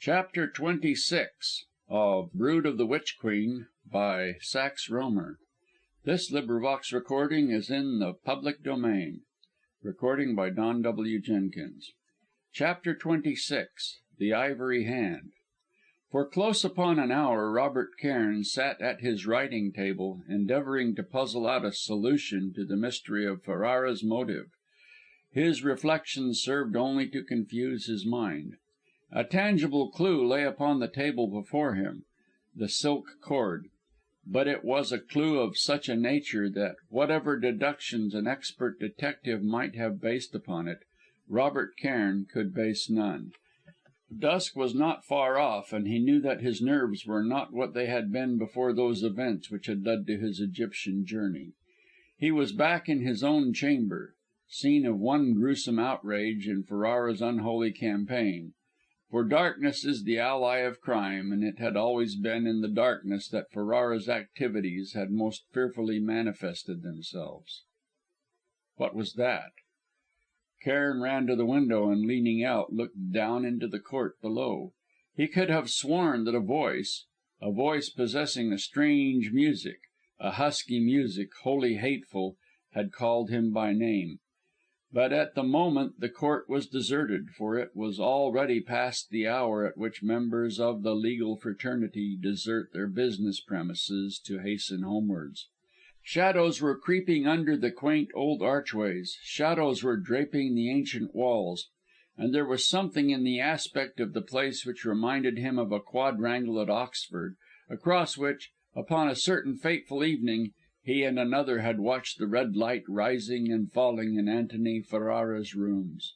CHAPTER XXVI. Of Brood of the Witch Queen, by Sax Rohmer. This recording is in the public domain. Recording by Don W. Jenkins. CHAPTER XXVI. The Ivory Hand. For close upon an hour Robert Cairn sat at his writing table, endeavouring to puzzle out a solution to the mystery of Ferrara's motive. His reflections served only to confuse his mind. A tangible clue lay upon the table before him the silk cord; but it was a clue of such a nature that, whatever deductions an expert detective might have based upon it, Robert Cairn could base none. Dusk was not far off, and he knew that his nerves were not what they had been before those events which had led to his Egyptian journey. He was back in his own chamber, scene of one gruesome outrage in Ferrara's unholy campaign. For darkness is the ally of crime, and it had always been in the darkness that Ferrara's activities had most fearfully manifested themselves. What was that? Cairn ran to the window and, leaning out, looked down into the court below. He could have sworn that a voice possessing a strange music, a husky music, wholly hateful, had called him by name. But at the moment the court was deserted, for it was already past the hour at which members of the legal fraternity desert their business premises to hasten homewards. Shadows were creeping under the quaint old archways, shadows were draping the ancient walls, and there was something in the aspect of the place which reminded him of a quadrangle at Oxford, across which, upon a certain fateful evening, he and another had watched the red light rising and falling in Antony Ferrara's rooms.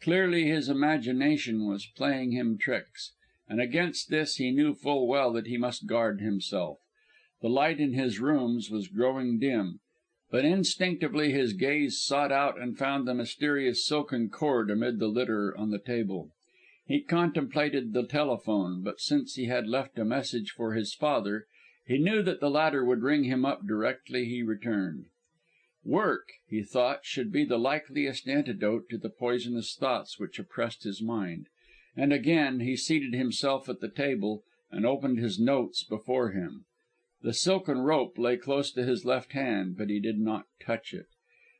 Clearly his imagination was playing him tricks, and against this he knew full well that he must guard himself. The light in his rooms was growing dim, but instinctively his gaze sought out and found the mysterious silken cord amid the litter on the table. He contemplated the telephone, but since he had left a message for his father, he knew that the latter would ring him up directly he returned. Work, he thought, should be the likeliest antidote to the poisonous thoughts which oppressed his mind, and again he seated himself at the table and opened his notes before him. The silken rope lay close to his left hand, but he did not touch it.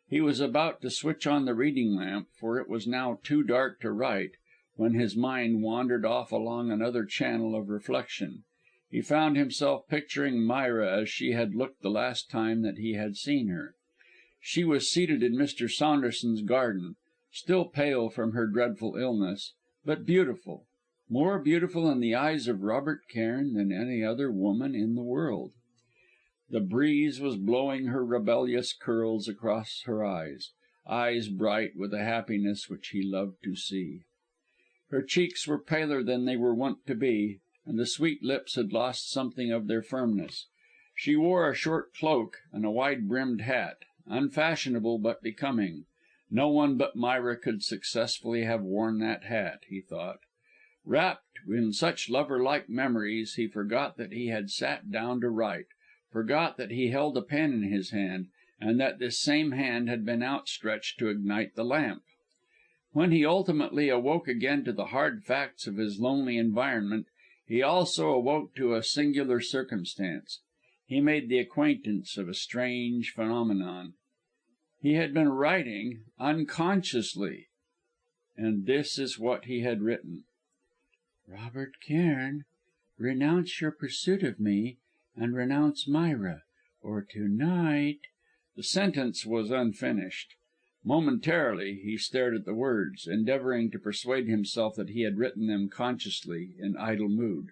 He was about to switch on the reading lamp, for it was now too dark to write, when his mind wandered off along another channel of reflection. He found himself picturing Myra as she had looked the last time that he had seen her. She was seated in Mr. Saunderson's garden, still pale from her dreadful illness, but beautiful, more beautiful in the eyes of Robert Cairn than any other woman in the world. The breeze was blowing her rebellious curls across her eyes bright with a happiness which he loved to see. Her cheeks were paler than they were wont to be, and the sweet lips had lost something of their firmness. She wore a short cloak and a wide brimmed hat, unfashionable but becoming. No one but Myra could successfully have worn that hat, he thought. Wrapped in such lover like memories, he forgot that he had sat down to write, forgot that he held a pen in his hand, and that this same hand had been outstretched to ignite the lamp. When he ultimately awoke again to the hard facts of his lonely environment, he also awoke to a singular circumstance. He made the acquaintance of a strange phenomenon. He had been writing unconsciously, and this is what he had written: Robert Cairn, renounce your pursuit of me, and renounce Myra, or to-night. The sentence was unfinished. Momentarily he stared at the words, endeavouring to persuade himself that he had written them consciously, in idle mood.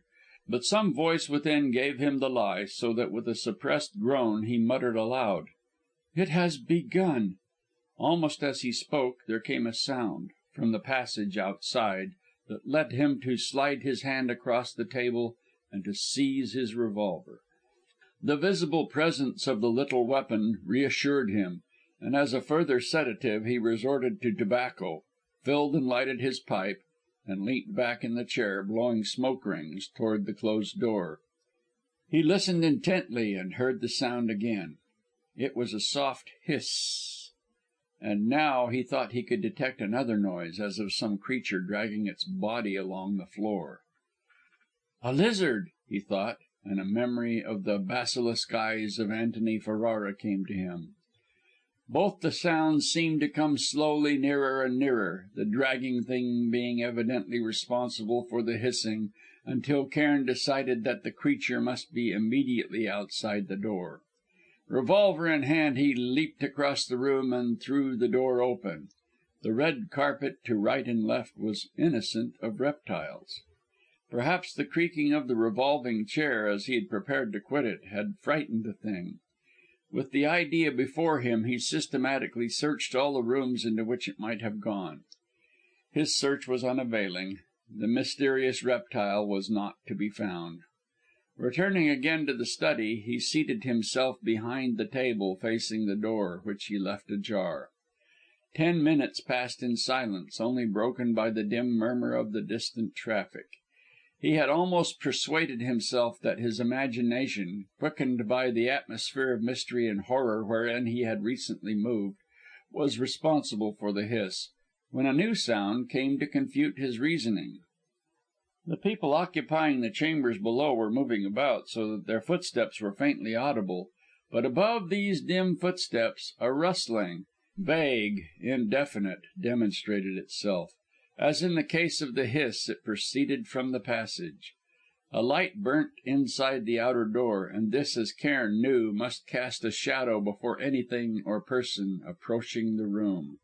But some voice within gave him the lie, so that with a suppressed groan he muttered aloud: "It has begun." Almost as he spoke there came a sound, from the passage outside, that led him to slide his hand across the table and to seize his revolver. The visible presence of the little weapon reassured him, and as a further sedative he resorted to tobacco, filled and lighted his pipe, and leant back in the chair, blowing smoke rings toward the closed door. He listened intently, and heard the sound again. It was a soft hiss, and now he thought he could detect another noise, as of some creature dragging its body along the floor. "A lizard!" he thought, and a memory of the basilisk eyes of Antony Ferrara came to him. Both the sounds seemed to come slowly nearer and nearer, the dragging thing being evidently responsible for the hissing, until Cairn decided that the creature must be immediately outside the door. Revolver in hand, he leaped across the room and threw the door open. The red carpet to right and left was innocent of reptiles. Perhaps the creaking of the revolving chair, as he had prepared to quit it, had frightened the thing. With the idea before him, he systematically searched all the rooms into which it might have gone. His search was unavailing. The mysterious reptile was not to be found. Returning again to the study, he seated himself behind the table facing the door, which he left ajar. 10 minutes passed in silence, only broken by the dim murmur of the distant traffic. He had almost persuaded himself that his imagination, quickened by the atmosphere of mystery and horror wherein he had recently moved, was responsible for the hiss, when a new sound came to confute his reasoning. The people occupying the chambers below were moving about, so that their footsteps were faintly audible, but above these dim footsteps a rustling, vague, indefinite, demonstrated itself. As in the case of the hiss, it proceeded from the passage. A light burnt inside the outer door, and this, as Cairn knew, must cast a shadow before anything or person approaching the room.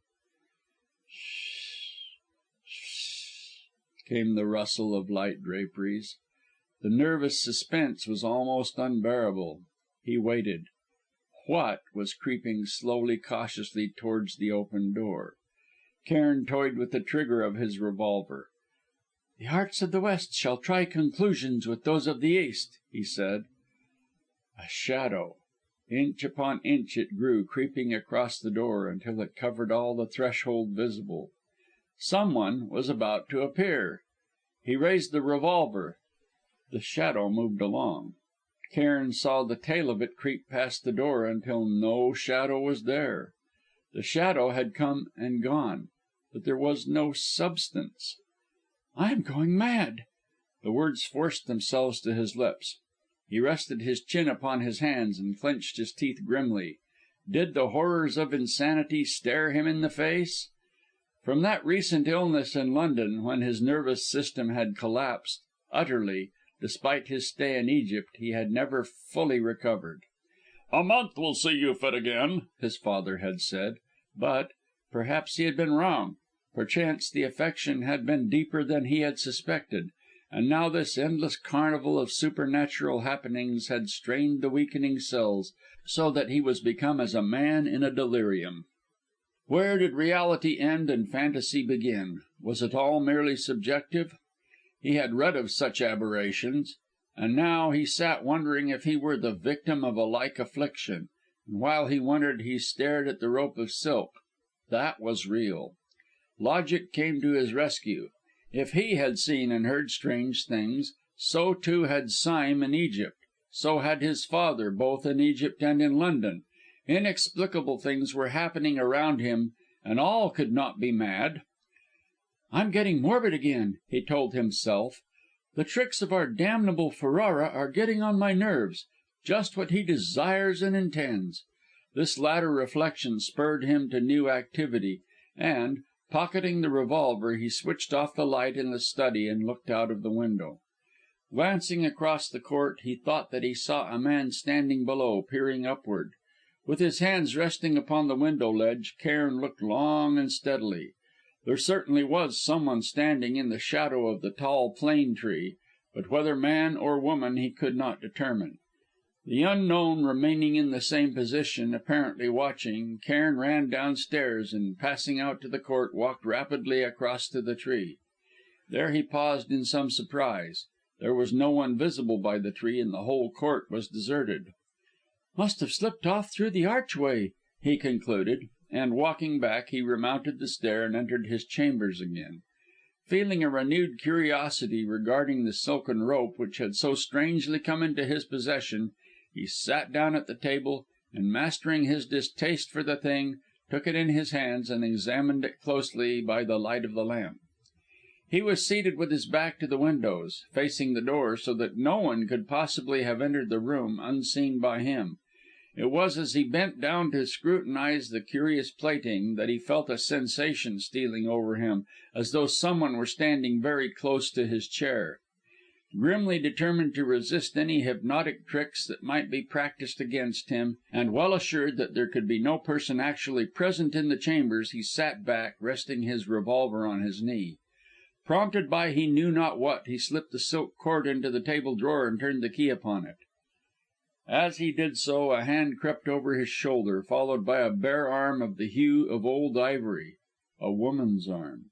Came the rustle of light draperies. The nervous suspense was almost unbearable. He waited. What was creeping slowly, cautiously towards the open door? Cairn toyed with the trigger of his revolver. "The arts of the West shall try conclusions with those of the East," he said. A shadow. Inch upon inch it grew, creeping across the door, until it covered all the threshold visible. Someone was about to appear. He raised the revolver. The shadow moved along. Cairn saw the tail of it creep past the door until no shadow was there. The shadow had come and gone, but there was no substance. "I am going mad!" The words forced themselves to his lips. He rested his chin upon his hands and clenched his teeth grimly. Did the horrors of insanity stare him in the face? From that recent illness in London, when his nervous system had collapsed utterly, despite his stay in Egypt, he had never fully recovered. "A month will see you fit again," his father had said. But perhaps he had been wrong. Perchance the affection had been deeper than he had suspected, and now this endless carnival of supernatural happenings had strained the weakening cells, so that he was become as a man in a delirium. Where did reality end and fantasy begin? Was it all merely subjective? He had read of such aberrations, and now he sat wondering if he were the victim of a like affliction, and while he wondered he stared at the rope of silk. That was real. Logic came to his rescue. If he had seen and heard strange things, so too had Syme in Egypt, so had his father, both in Egypt and in London. Inexplicable things were happening around him, and all could not be mad. "I'm getting morbid again," he told himself. "The tricks of our damnable Ferrara are getting on my nerves. Just what he desires and intends." This latter reflection spurred him to new activity, and, pocketing the revolver, he switched off the light in the study and looked out of the window. Glancing across the court, he thought that he saw a man standing below, peering upward. With his hands resting upon the window ledge, Cairn looked long and steadily. There certainly was someone standing in the shadow of the tall plane tree, but whether man or woman he could not determine. The unknown remaining in the same position, apparently watching, Cairn ran downstairs, and passing out to the court, walked rapidly across to the tree. There he paused in some surprise. There was no one visible by the tree, and the whole court was deserted. "Must have slipped off through the archway," he concluded, and walking back, he remounted the stair and entered his chambers again. Feeling a renewed curiosity regarding the silken rope which had so strangely come into his possession, he sat down at the table, and mastering his distaste for the thing, took it in his hands and examined it closely by the light of the lamp. He was seated with his back to the windows, facing the door, so that no one could possibly have entered the room unseen by him. It was as he bent down to scrutinise the curious plating, that he felt a sensation stealing over him, as though someone were standing very close to his chair. Grimly determined to resist any hypnotic tricks that might be practised against him, and well assured that there could be no person actually present in the chambers, he sat back, resting his revolver on his knee. Prompted by he knew not what, he slipped the silk cord into the table drawer and turned the key upon it. As he did so, a hand crept over his shoulder, followed by a bare arm of the hue of old ivory a woman's arm.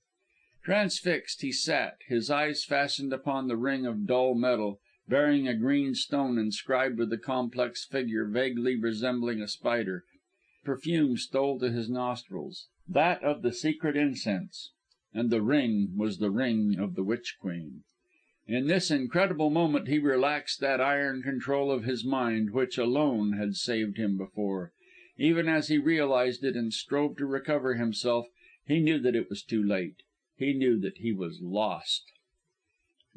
Transfixed he sat, his eyes fastened upon the ring of dull metal, bearing a green stone inscribed with a complex figure vaguely resembling a spider. Perfume stole to his nostrils, that of the secret incense, and the ring was the ring of the Witch Queen. In this incredible moment he relaxed that iron control of his mind which alone had saved him before. Even as he realised it and strove to recover himself, he knew that it was too late. He knew that he was lost.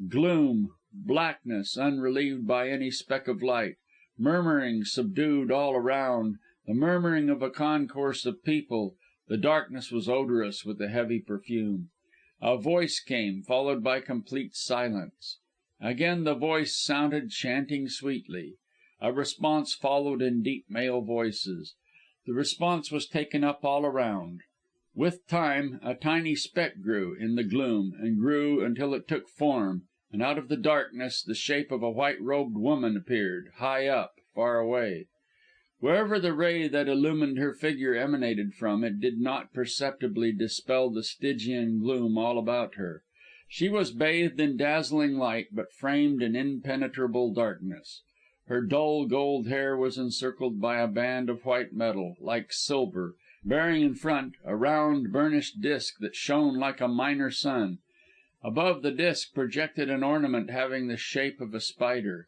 Gloom, blackness, unrelieved by any speck of light, murmuring subdued all around, the murmuring of a concourse of people. The darkness was odorous with a heavy perfume. A voice came, followed by complete silence. Again the voice sounded chanting sweetly. A response followed in deep male voices. The response was taken up all around. With time a tiny speck grew in the gloom, and grew until it took form, and out of the darkness the shape of a white robed woman appeared, high up, far away. Wherever the ray that illumined her figure emanated from, it did not perceptibly dispel the Stygian gloom all about her. She was bathed in dazzling light, but framed in impenetrable darkness. Her dull gold hair was encircled by a band of white metal, like silver, bearing in front a round burnished disc that shone like a minor sun. Above the disc projected an ornament having the shape of a spider.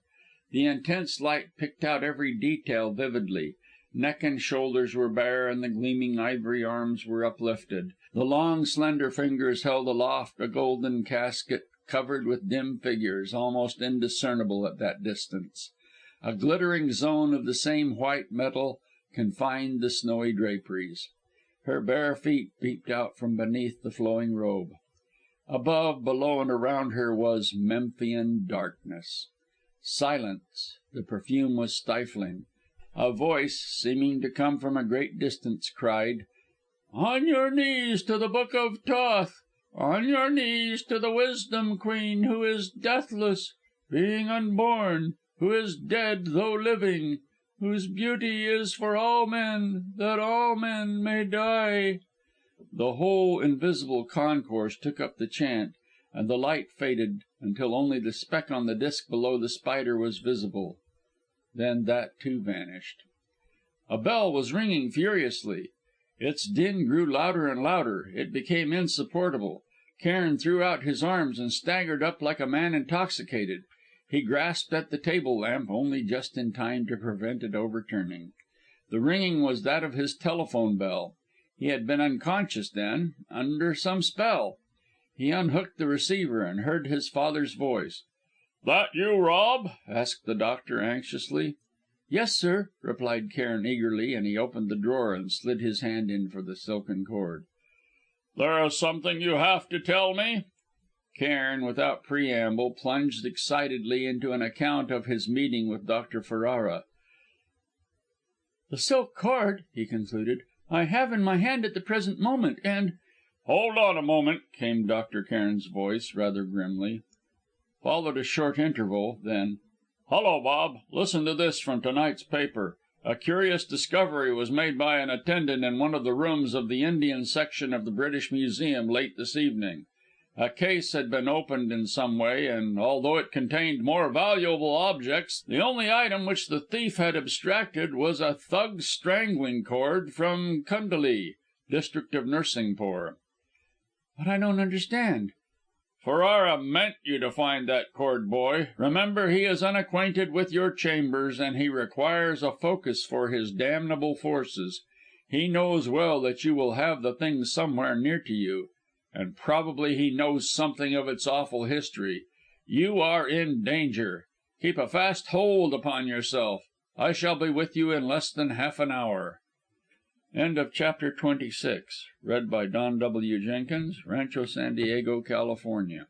The intense light picked out every detail vividly. Neck and shoulders were bare, and the gleaming ivory arms were uplifted. The long, slender fingers held aloft a golden casket covered with dim figures, almost indiscernible at that distance. A glittering zone of the same white metal confined the snowy draperies. Her bare feet peeped out from beneath the flowing robe. Above, below, and around her was Memphian darkness. Silence. The perfume was stifling. A voice, seeming to come from a great distance, cried, "On your knees to the Book of Thoth! On your knees to the Wisdom Queen, who is deathless, being unborn, who is dead though living, whose beauty is for all men, that all men may die." The whole invisible concourse took up the chant, and the light faded until only the speck on the disc below the spider was visible. Then that too vanished. A bell was ringing furiously. Its din grew louder and louder. It became insupportable. Cairn threw out his arms and staggered up like a man intoxicated. He grasped at the table lamp only just in time to prevent it overturning. The ringing was that of his telephone bell. He had been unconscious then, under some spell. He unhooked the receiver and heard his father's voice. "That you, Rob?" asked the doctor anxiously. "Yes, sir," replied Cairn eagerly, and he opened the drawer and slid his hand in for the silken cord. "There is something you have to tell me?" Cairn, without preamble, plunged excitedly into an account of his meeting with Dr. Ferrara. "The silk cord," he concluded, "I have in my hand at the present moment, and " "Hold on a moment," came Dr. Cairn's voice, rather grimly. Followed a short interval, then, "Hullo, Bob, listen to this from to night's paper. A curious discovery was made by an attendant in one of the rooms of the Indian section of the British Museum late this evening. A case had been opened in some way, and although it contained more valuable objects, the only item which the thief had abstracted was a Thug's strangling cord from Kundali, district of Nursingpur." "But I don't understand." "Ferrara meant you to find that cord, boy. Remember, he is unacquainted with your chambers, and he requires a focus for his damnable forces. He knows well that you will have the thing somewhere near to you. and probably he knows something of its awful history. You are in danger. Keep a fast hold upon yourself. I shall be with you in less than half an hour." CHAPTER XXVII. Rancho San Diego, California.